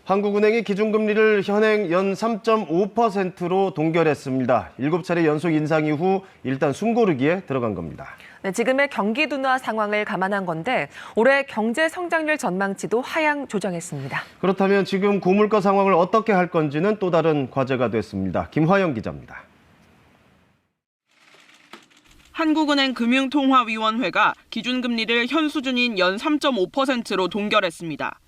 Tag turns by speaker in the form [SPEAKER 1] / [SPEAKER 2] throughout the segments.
[SPEAKER 1] 한국은행이 기준금리를 현행 연 3.5%로 동결했습니다. 7차례 연속 인상 이후 일단 숨고르기에 들어간 겁니다.
[SPEAKER 2] 네, 지금의 경기 둔화 상황을 감안한 건데 올해 경제 성장률 전망치도 하향 조정했습니다.
[SPEAKER 1] 그렇다면 지금 고물가 상황을 어떻게 할 건지는 또 다른 과제가 됐습니다. 김화영 기자입니다.
[SPEAKER 3] 한국은행 금융통화위원회가 기준금리를 현 수준인 연 3.5%로 동결했습니다.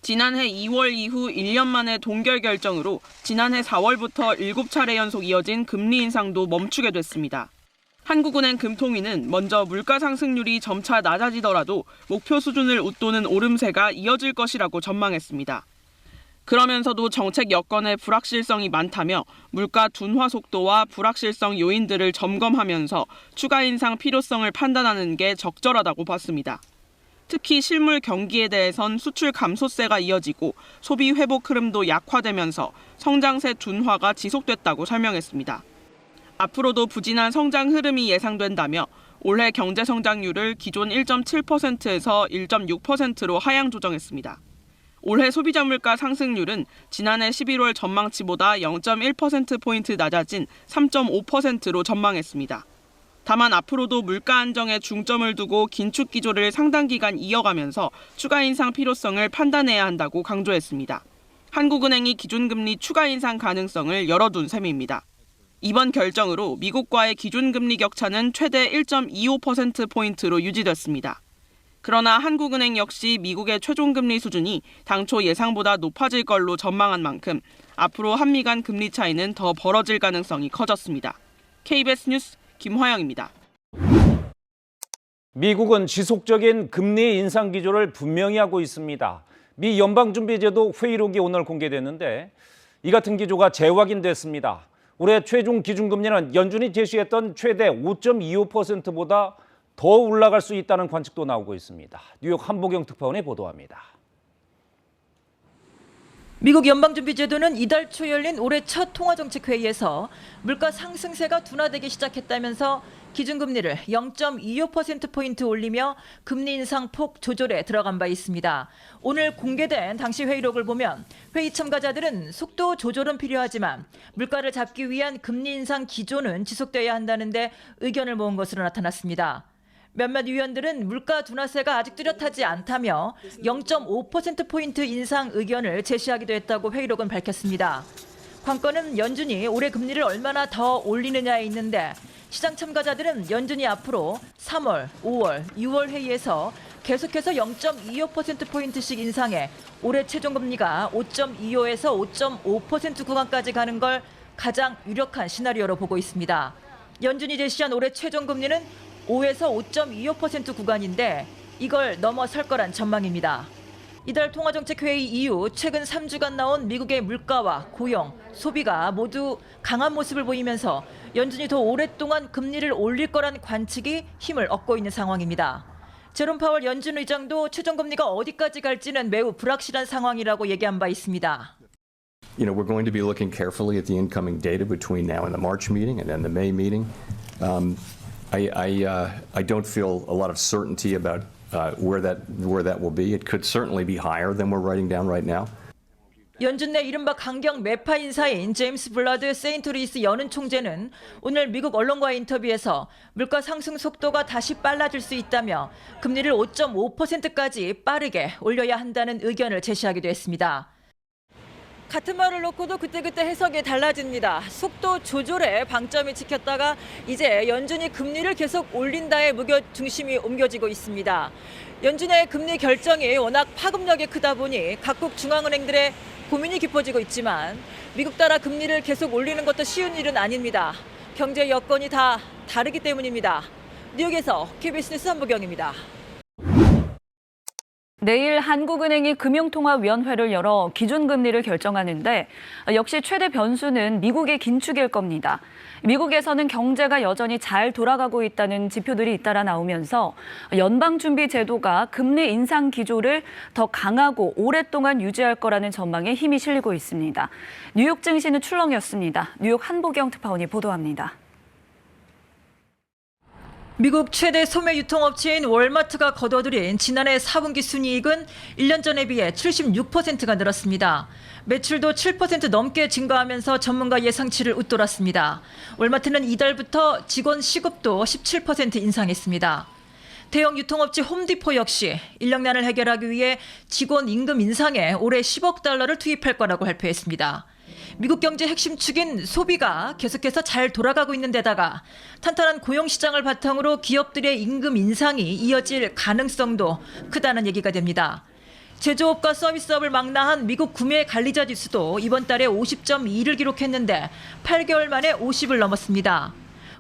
[SPEAKER 3] 지난해 2월 이후 1년 만에 동결 결정으로 지난해 4월부터 7차례 연속 이어진 금리 인상도 멈추게 됐습니다. 한국은행 금통위는 먼저 물가 상승률이 점차 낮아지더라도 목표 수준을 웃도는 오름세가 이어질 것이라고 전망했습니다. 그러면서도 정책 여건에 불확실성이 많다며 물가 둔화 속도와 불확실성 요인들을 점검하면서 추가 인상 필요성을 판단하는 게 적절하다고 봤습니다. 특히 실물 경기에 대해선 수출 감소세가 이어지고 소비 회복 흐름도 약화되면서 성장세 둔화가 지속됐다고 설명했습니다. 앞으로도 부진한 성장 흐름이 예상된다며 올해 경제 성장률을 기존 1.7%에서 1.6%로 하향 조정했습니다. 올해 소비자 물가 상승률은 지난해 11월 전망치보다 0.1%포인트 낮아진 3.5%로 전망했습니다. 다만 앞으로도 물가 안정에 중점을 두고 긴축 기조를 상당 기간 이어가면서 추가 인상 필요성을 판단해야 한다고 강조했습니다. 한국은행이 기준금리 추가 인상 가능성을 열어둔 셈입니다. 이번 결정으로 미국과의 기준금리 격차는 최대 1.25%포인트로 유지됐습니다. 그러나 한국은행 역시 미국의 최종금리 수준이 당초 예상보다 높아질 걸로 전망한 만큼 앞으로 한미 간 금리 차이는 더 벌어질 가능성이 커졌습니다. KBS 뉴스 김화영입니다.
[SPEAKER 4] 미국은 지속적인 금리 인상 기조를 분명히 하고 있습니다. 미 연방준비제도 회의록이 오늘 공개됐는데 이 같은 기조가 재확인됐습니다. 올해 최종 기준금리는 연준이 제시했던 최대 5.25%보다 더 올라갈 수 있다는 관측도 나오고 있습니다. 뉴욕 한보경 특파원이 보도합니다.
[SPEAKER 5] 미국 연방준비제도는 이달 초 열린 올해 첫 통화정책회의에서 물가 상승세가 둔화되기 시작했다면서 기준금리를 0.25%포인트 올리며 금리 인상 폭 조절에 들어간 바 있습니다. 오늘 공개된 당시 회의록을 보면 회의 참가자들은 속도 조절은 필요하지만 물가를 잡기 위한 금리 인상 기조는 지속돼야 한다는데 의견을 모은 것으로 나타났습니다. 몇몇 위원들은 물가 둔화세가 아직 뚜렷하지 않다며 0.5%포인트 인상 의견을 제시하기도 했다고 회의록은 밝혔습니다. 관건은 연준이 올해 금리를 얼마나 더 올리느냐에 있는데 시장 참가자들은 연준이 앞으로 3월, 5월, 6월 회의에서 계속해서 0.25%포인트씩 인상해 올해 최종금리가 5.25에서 5.5% 구간까지 가는 걸 가장 유력한 시나리오로 보고 있습니다. 연준이 제시한 올해 최종금리는 5에서 5.25% 구간인데 이걸 넘어설 거란 전망입니다. 이달 통화정책회의 이후 최근 3주간 나온 미국의 물가와 고용, 소비가 모두 강한 모습을 보이면서 연준이 더 오랫동안 금리를 올릴 거란 관측이 힘을 얻고 있는 상황입니다. 제롬 파월 연준 의장도 최종금리가 어디까지 갈지는 매우 불확실한 상황이라고 얘기한 바 있습니다.
[SPEAKER 6] We're going to be looking carefully at the incoming data between now and the March meeting and then the May meeting. I don't feel a lot of certainty about where that will be. It could certainly be higher than we're writing down right now.
[SPEAKER 5] 연준 내 이른바 강경 매파 인사인 제임스 블라드 세인트루이스 연은 총재는 오늘 미국 언론과의 인터뷰에서 물가 상승 속도가 다시 빨라질 수 있다며 금리를 5.5%까지 빠르게 올려야 한다는 의견을 제시하기도 했습니다. 같은 말을 놓고도 그때그때 해석이 달라집니다. 속도 조절에 방점이 찍혔다가 이제 연준이 금리를 계속 올린다에 중심이 옮겨지고 있습니다. 연준의 금리 결정이 워낙 파급력이 크다 보니 각국 중앙은행들의 고민이 깊어지고 있지만 미국 따라 금리를 계속 올리는 것도 쉬운 일은 아닙니다. 경제 여건이 다 다르기 때문입니다. 뉴욕에서 KBS 뉴스 한보경입니다.
[SPEAKER 2] 내일 한국은행이 금융통화위원회를 열어 기준금리를 결정하는데 역시 최대 변수는 미국의 긴축일 겁니다. 미국에서는 경제가 여전히 잘 돌아가고 있다는 지표들이 잇따라 나오면서 연방준비제도가 금리 인상 기조를 더 강하고 오랫동안 유지할 거라는 전망에 힘이 실리고 있습니다. 뉴욕 증시는 출렁였습니다. 뉴욕 한보경 특파원이 보도합니다.
[SPEAKER 5] 미국 최대 소매 유통업체인 월마트가 거둬들인 지난해 4분기 순이익은 1년 전에 비해 76%가 늘었습니다. 매출도 7% 넘게 증가하면서 전문가 예상치를 웃돌았습니다. 월마트는 이달부터 직원 시급도 17% 인상했습니다. 대형 유통업체 홈디포 역시 인력난을 해결하기 위해 직원 임금 인상에 올해 10억 달러를 투입할 거라고 발표했습니다. 미국 경제 핵심 축인 소비가 계속해서 잘 돌아가고 있는 데다가 탄탄한 고용시장을 바탕으로 기업들의 임금 인상이 이어질 가능성도 크다는 얘기가 됩니다. 제조업과 서비스업을 망라한 미국 구매 관리자 지수도 이번 달에 50.2를 기록했는데 8개월 만에 50을 넘었습니다.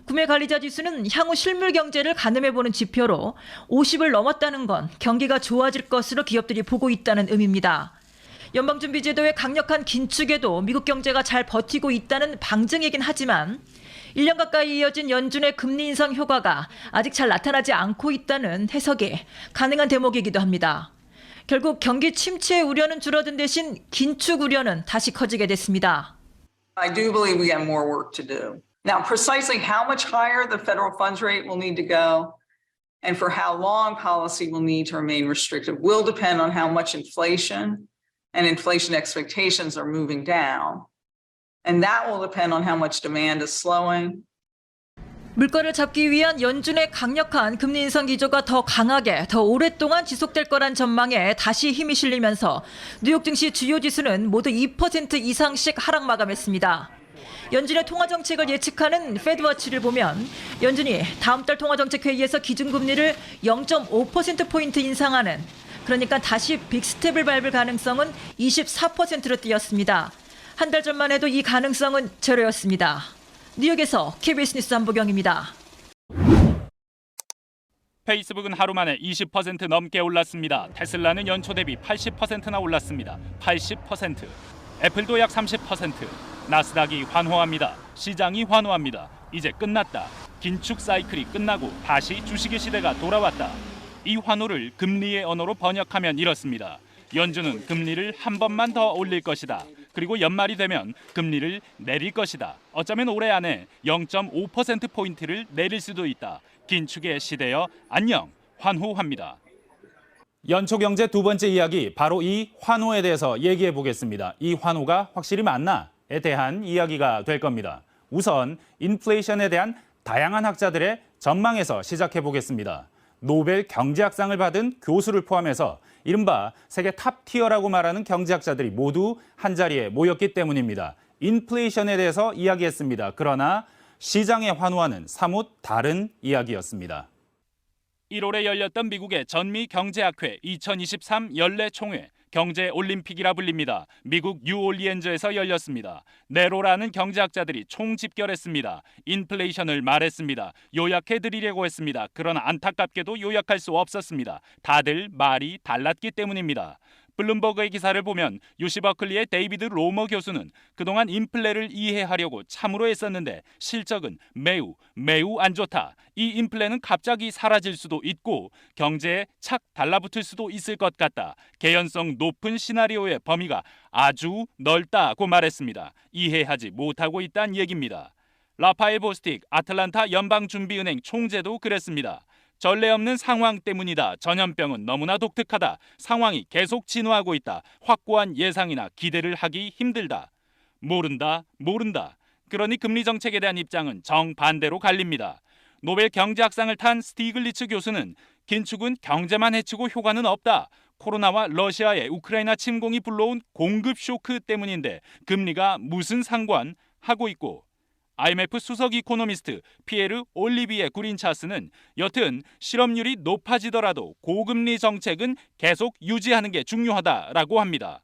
[SPEAKER 5] 구매 관리자 지수는 향후 실물 경제를 가늠해보는 지표로 50을 넘었다는 건 경기가 좋아질 것으로 기업들이 보고 있다는 의미입니다. 연방준비제도의 강력한 긴축에도 미국 경제가 잘 버티고 있다는 방증이긴 하지만 1년 가까이 이어진 연준의 금리 인상 효과가 아직 잘 나타나지 않고 있다는 해석이 가능한 대목이기도 합니다. 결국 경기 침체의 우려는 줄어든 대신 긴축 우려는 다시 커지게 됐습니다.
[SPEAKER 7] I do believe we have more work to do. Now, precisely how much higher the federal funds rate will need to go and for how long policy will need to remain restrictive will depend on how much inflation and inflation expectations are moving down. And that will depend on how much demand is slowing.
[SPEAKER 5] 물가를 잡기 위한 연준의 강력한 금리 인상 기조가 더 강하게, 더 오랫동안 지속될 거란 전망에 다시 힘이 실리면서 뉴욕 증시 주요 지수는 모두 2% 이상씩 하락 마감했습니다. 연준의 통화정책을 예측하는 페드워치를 보면 연준이 다음 달 통화정책회의에서 기준금리를 0.5%포인트 인상하는, 그러니까 다시 빅스텝을 밟을 가능성은 24%로 뛰었습니다. 한 달 전만 해도 이 가능성은 제로였습니다. 뉴욕에서 KBS 뉴스 안보경입니다.
[SPEAKER 8] 페이스북은 하루 만에 20% 넘게 올랐습니다. 테슬라는 연초 대비 80%나 올랐습니다. 80%. 애플도 약 30%. 나스닥이 환호합니다. 시장이 환호합니다. 이제 끝났다. 긴축 사이클이 끝나고 다시 주식의 시대가 돌아왔다. 이 환호를 금리의 언어로 번역하면 이렇습니다. 연준은 금리를 한 번만 더 올릴 것이다. 그리고 연말이 되면 금리를 내릴 것이다. 어쩌면 올해 안에 0.5%포인트를 내릴 수도 있다. 긴축의 시대여 안녕. 환호합니다.
[SPEAKER 4] 연초 경제 두 번째 이야기, 바로 이 환호에 대해서 얘기해 보겠습니다. 이 환호가 확실히 맞나에 대한 이야기가 될 겁니다. 우선 인플레이션에 대한 다양한 학자들의 전망에서 시작해 보겠습니다. 노벨 경제학상을 받은 교수를 포함해서 이른바 세계 탑티어라고 말하는 경제학자들이 모두 한자리에 모였기 때문입니다. 인플레이션에 대해서 이야기했습니다. 그러나 시장의 환호와는 사뭇 다른 이야기였습니다.
[SPEAKER 8] 1월에 열렸던 미국의 전미 경제학회 2023 연례 총회, 경제 올림픽이라 불립니다. 미국 뉴올리언즈에서 열렸습니다. 네로라는 경제학자들이 총집결했습니다. 인플레이션을 말했습니다. 요약해드리려고 했습니다. 그러나 안타깝게도 요약할 수 없었습니다. 다들 말이 달랐기 때문입니다. 블룸버그의 기사를 보면 UC 버클리의 데이비드 로머 교수는 그동안 인플레를 이해하려고 참으로 애썼는데 실적은 매우 안 좋다. 이 인플레는 갑자기 사라질 수도 있고 경제에 착 달라붙을 수도 있을 것 같다. 개연성 높은 시나리오의 범위가 아주 넓다고 말했습니다. 이해하지 못하고 있다는 얘기입니다. 라파엘 보스틱 아틀란타 연방준비은행 총재도 그랬습니다. 전례 없는 상황 때문이다. 전염병은 너무나 독특하다. 상황이 계속 진화하고 있다. 확고한 예상이나 기대를 하기 힘들다. 모른다. 그러니 금리 정책에 대한 입장은 정반대로 갈립니다. 노벨 경제학상을 탄 스티글리츠 교수는 긴축은 경제만 해치고 효과는 없다. 코로나와 러시아의 우크라이나 침공이 불러온 공급 쇼크 때문인데 금리가 무슨 상관 하고 있고, IMF 수석 이코노미스트 피에르 올리비에 구린차스는 여튼 실업률이 높아지더라도 고금리 정책은 계속 유지하는 게 중요하다라고 합니다.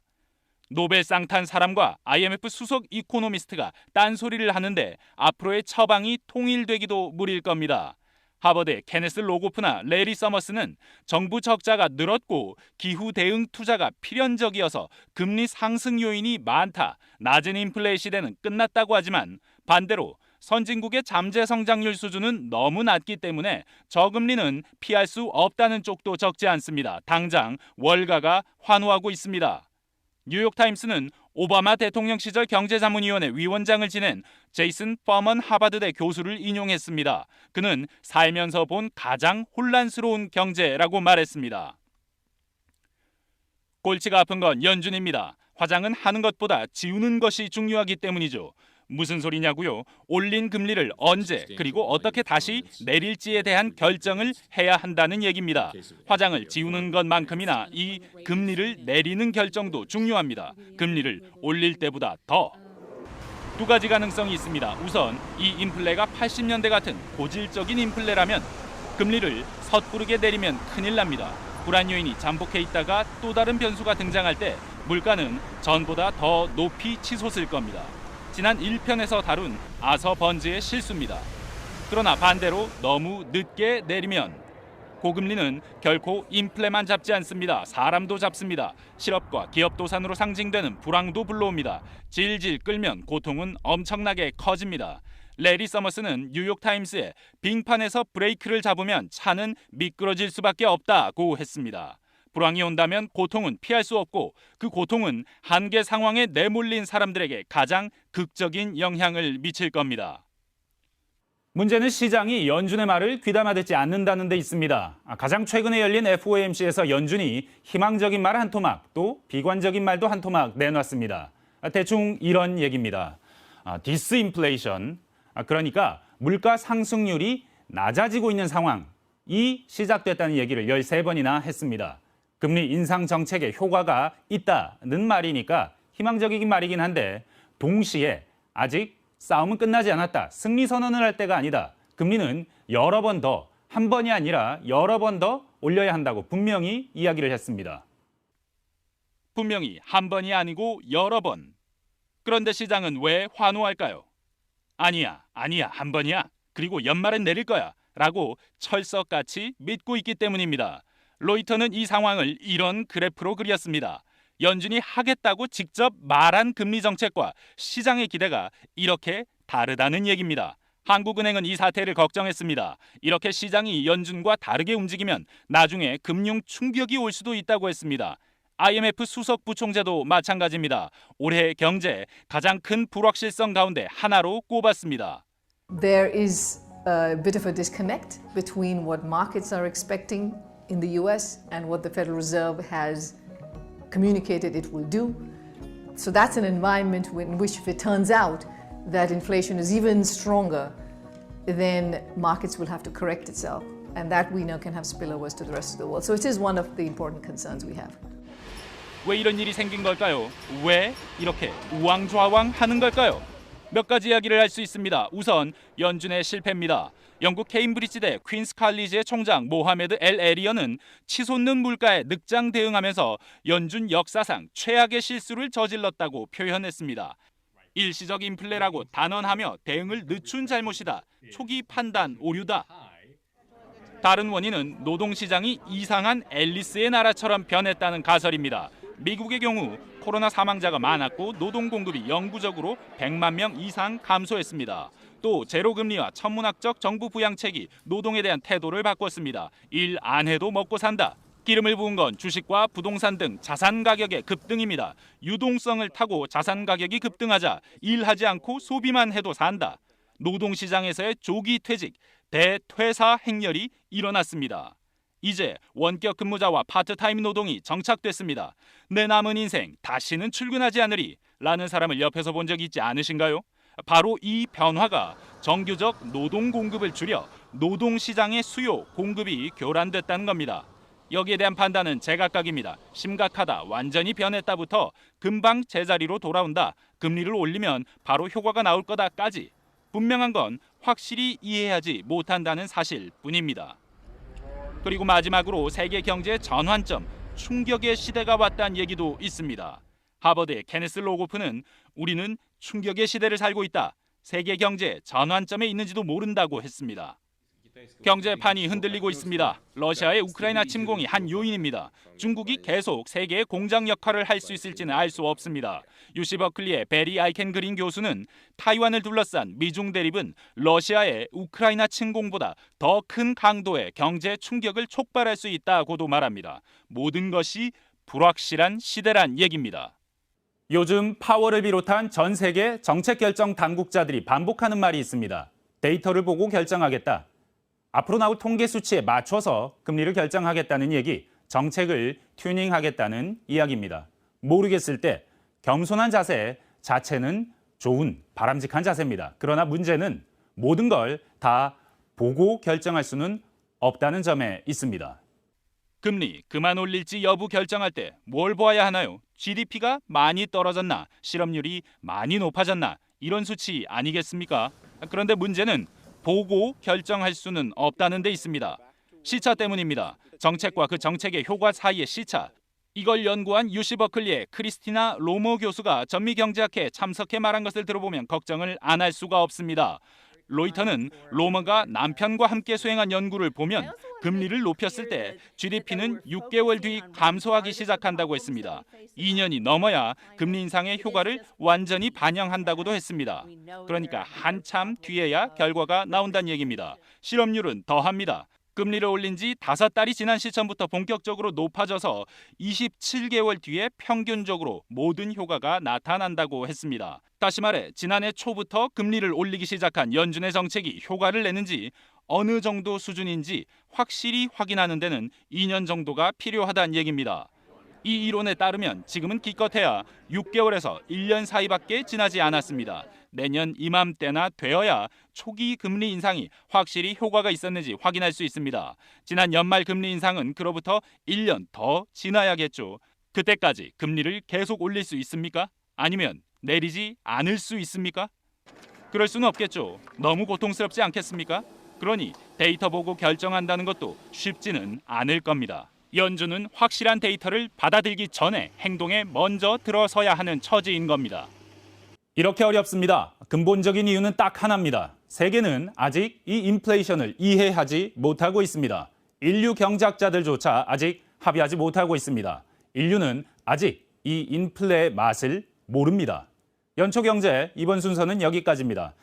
[SPEAKER 8] 노벨상 탄 사람과 IMF 수석 이코노미스트가 딴소리를 하는데 앞으로의 처방이 통일되기도 무리일 겁니다. 하버드의 케네스 로고프나 레리 서머스는 정부 적자가 늘었고 기후 대응 투자가 필연적이어서 금리 상승 요인이 많다. 낮은 인플레 시대는 끝났다고 하지만 반대로 선진국의 잠재 성장률 수준은 너무 낮기 때문에 저금리는 피할 수 없다는 쪽도 적지 않습니다. 당장 월가가 환호하고 있습니다. 뉴욕타임스는 오바마 대통령 시절 경제자문위원회 위원장을 지낸 제이슨 퍼먼 하버드대 교수를 인용했습니다. 그는 살면서 본 가장 혼란스러운 경제라고 말했습니다. 골치가 아픈 건 연준입니다. 화장은 하는 것보다 지우는 것이 중요하기 때문이죠. 무슨 소리냐고요? 올린 금리를 언제 그리고 어떻게 다시 내릴지에 대한 결정을 해야 한다는 얘기입니다. 화장을 지우는 것만큼이나 이 금리를 내리는 결정도 중요합니다. 금리를 올릴 때보다 더. 두 가지 가능성이 있습니다. 우선 이 인플레가 80년대 같은 고질적인 인플레라면 금리를 섣부르게 내리면 큰일 납니다. 불안 요인이 잠복해 있다가 또 다른 변수가 등장할 때 물가는 전보다 더 높이 치솟을 겁니다. 지난 1편에서 다룬 아서 번즈의 실수입니다. 그러나 반대로 너무 늦게 내리면 고금리는 결코 인플레만 잡지 않습니다. 사람도 잡습니다. 실업과 기업 도산으로 상징되는 불황도 불러옵니다. 질질 끌면 고통은 엄청나게 커집니다. 레리 서머스는 뉴욕타임스에 빙판에서 브레이크를 잡으면 차는 미끄러질 수밖에 없다고 했습니다. 불황이 온다면 고통은 피할 수 없고 그 고통은 한계 상황에 내몰린 사람들에게 가장 극적인 영향을 미칠 겁니다.
[SPEAKER 4] 문제는 시장이 연준의 말을 귀담아 듣지 않는다는 데 있습니다. 가장 최근에 열린 FOMC에서 연준이 희망적인 말 한 토막, 또 비관적인 말도 한 토막 내놨습니다. 대충 이런 얘기입니다. 디스인플레이션, 그러니까 물가 상승률이 낮아지고 있는 상황이 시작됐다는 얘기를 13번이나 했습니다. 금리 인상 정책에 효과가 있다는 말이니까 희망적이긴 말이긴 한데 동시에 아직 싸움은 끝나지 않았다. 승리 선언을 할 때가 아니다. 금리는 여러 번 더, 한 번이 아니라 여러 번 더 올려야 한다고 분명히 이야기를 했습니다.
[SPEAKER 8] 분명히 한 번이 아니고 여러 번. 그런데 시장은 왜 환호할까요? 아니야, 한 번이야. 그리고 연말엔 내릴 거야. 라고 철석같이 믿고 있기 때문입니다. 로이터는 이 상황을 이런 그래프로 그렸습니다. 연준이 하겠다고 직접 말한 금리 정책과 시장의 기대가 이렇게 다르다는 얘기입니다. 한국은행은 이 사태를 걱정했습니다. 이렇게 시장이 연준과 다르게 움직이면 나중에 금융 충격이 올 수도 있다고 했습니다. IMF 수석 부총재도 마찬가지입니다. 올해 경제 가장 큰 불확실성 가운데 하나로 꼽았습니다.
[SPEAKER 9] There is a bit of a disconnect between what markets are expecting in the US and what the Federal Reserve has communicated it will do. So that's an environment in which if it turns out that inflation is even stronger, then markets will have to correct itself. And that we know can have spillovers to the rest of the world. So it is one of the important concerns we have.
[SPEAKER 8] 왜 이런 일이 생긴 걸까요? 왜 이렇게 우왕좌왕하는 걸까요? 몇 가지 이야기를 할 수 있습니다. 우선 연준의 실패입니다. 영국 케임브리지대 퀸스 칼리지의 총장 모하메드 엘 에리언은 치솟는 물가에 늑장 대응하면서 연준 역사상 최악의 실수를 저질렀다고 표현했습니다. 일시적 인플레라고 단언하며 대응을 늦춘 잘못이다. 초기 판단 오류다. 다른 원인은 노동시장이 이상한 앨리스의 나라처럼 변했다는 가설입니다. 미국의 경우 코로나 사망자가 많았고 노동 공급이 영구적으로 100만 명 이상 감소했습니다. 또 제로금리와 천문학적 정부 부양책이 노동에 대한 태도를 바꿨습니다. 일 안 해도 먹고 산다. 기름을 부은 건 주식과 부동산 등 자산 가격의 급등입니다. 유동성을 타고 자산 가격이 급등하자 일하지 않고 소비만 해도 산다. 노동시장에서의 조기 퇴직, 대퇴사 행렬이 일어났습니다. 이제 원격 근무자와 파트타임 노동이 정착됐습니다. 내 남은 인생 다시는 출근하지 않으리 라는 사람을 옆에서 본 적이 있지 않으신가요? 바로 이 변화가 정규적 노동 공급을 줄여 노동시장의 수요, 공급이 교란됐다는 겁니다. 여기에 대한 판단은 제각각입니다. 심각하다, 완전히 변했다부터 금방 제자리로 돌아온다, 금리를 올리면 바로 효과가 나올 거다까지 분명한 건 확실히 이해하지 못한다는 사실뿐입니다. 그리고 마지막으로 세계 경제의 전환점, 충격의 시대가 왔다는 얘기도 있습니다. 하버드의 케네스 로고프는 우리는 충격의 시대를 살고 있다. 세계 경제 전환점에 있는지도 모른다고 했습니다. 경제판이 흔들리고 있습니다. 러시아의 우크라이나 침공이 한 요인입니다. 중국이 계속 세계의 공장 역할을 할 수 있을지는 알 수 없습니다. UC 버클리의 베리 아이켄 그린 교수는 타이완을 둘러싼 미중 대립은 러시아의 우크라이나 침공보다 더 큰 강도의 경제 충격을 촉발할 수 있다고도 말합니다. 모든 것이 불확실한 시대란 얘기입니다. 요즘 파월을 비롯한 전 세계 정책 결정 당국자들이 반복하는 말이 있습니다. 데이터를 보고 결정하겠다. 앞으로 나올 통계 수치에 맞춰서 금리를 결정하겠다는 얘기, 정책을 튜닝하겠다는 이야기입니다. 모르겠을 때 겸손한 자세 자체는 좋은 바람직한 자세입니다. 그러나 문제는 모든 걸 다 보고 결정할 수는 없다는 점에 있습니다. 금리 그만 올릴지 여부 결정할 때 뭘 보아야 하나요? GDP가 많이 떨어졌나? 실업률이 많이 높아졌나? 이런 수치 아니겠습니까? 그런데 문제는 보고 결정할 수는 없다는 데 있습니다. 시차 때문입니다. 정책과 그 정책의 효과 사이의 시차. 이걸 연구한 UC 버클리의 크리스티나 로모 교수가 전미경제학회에 참석해 말한 것을 들어보면 걱정을 안 할 수가 없습니다. 로이터는 로머가 남편과 함께 수행한 연구를 보면 금리를 높였을 때 GDP는 6개월 뒤 감소하기 시작한다고 했습니다. 2년이 넘어야 금리 인상의 효과를 완전히 반영한다고도 했습니다. 그러니까 한참 뒤에야 결과가 나온다는 얘기입니다. 실업률은 더합니다. 금리를 올린 지 5달이 지난 시점부터 본격적으로 높아져서 27개월 뒤에 평균적으로 모든 효과가 나타난다고 했습니다. 다시 말해 지난해 초부터 금리를 올리기 시작한 연준의 정책이 효과를 내는지 어느 정도 수준인지 확실히 확인하는 데는 2년 정도가 필요하다는 얘기입니다. 이 이론에 따르면 지금은 기껏해야 6개월에서 1년 사이밖에 지나지 않았습니다. 내년 이맘때나 되어야 초기 금리 인상이 확실히 효과가 있었는지 확인할 수 있습니다. 지난 연말 금리 인상은 그로부터 1년 더 지나야겠죠. 그때까지 금리를 계속 올릴 수 있습니까? 아니면 내리지 않을 수 있습니까? 그럴 수는 없겠죠. 너무 고통스럽지 않겠습니까? 그러니 데이터 보고 결정한다는 것도 쉽지는 않을 겁니다. 연준은 확실한 데이터를 받아들이기 전에 행동에 먼저 들어서야 하는 처지인 겁니다. 이렇게 어렵습니다. 근본적인 이유는 딱 하나입니다. 세계는 아직 이 인플레이션을 이해하지 못하고 있습니다. 인류 경제학자들조차 아직 합의하지 못하고 있습니다. 인류는 아직 이 인플레의 맛을 모릅니다. 연초경제 이번 순서는 여기까지입니다.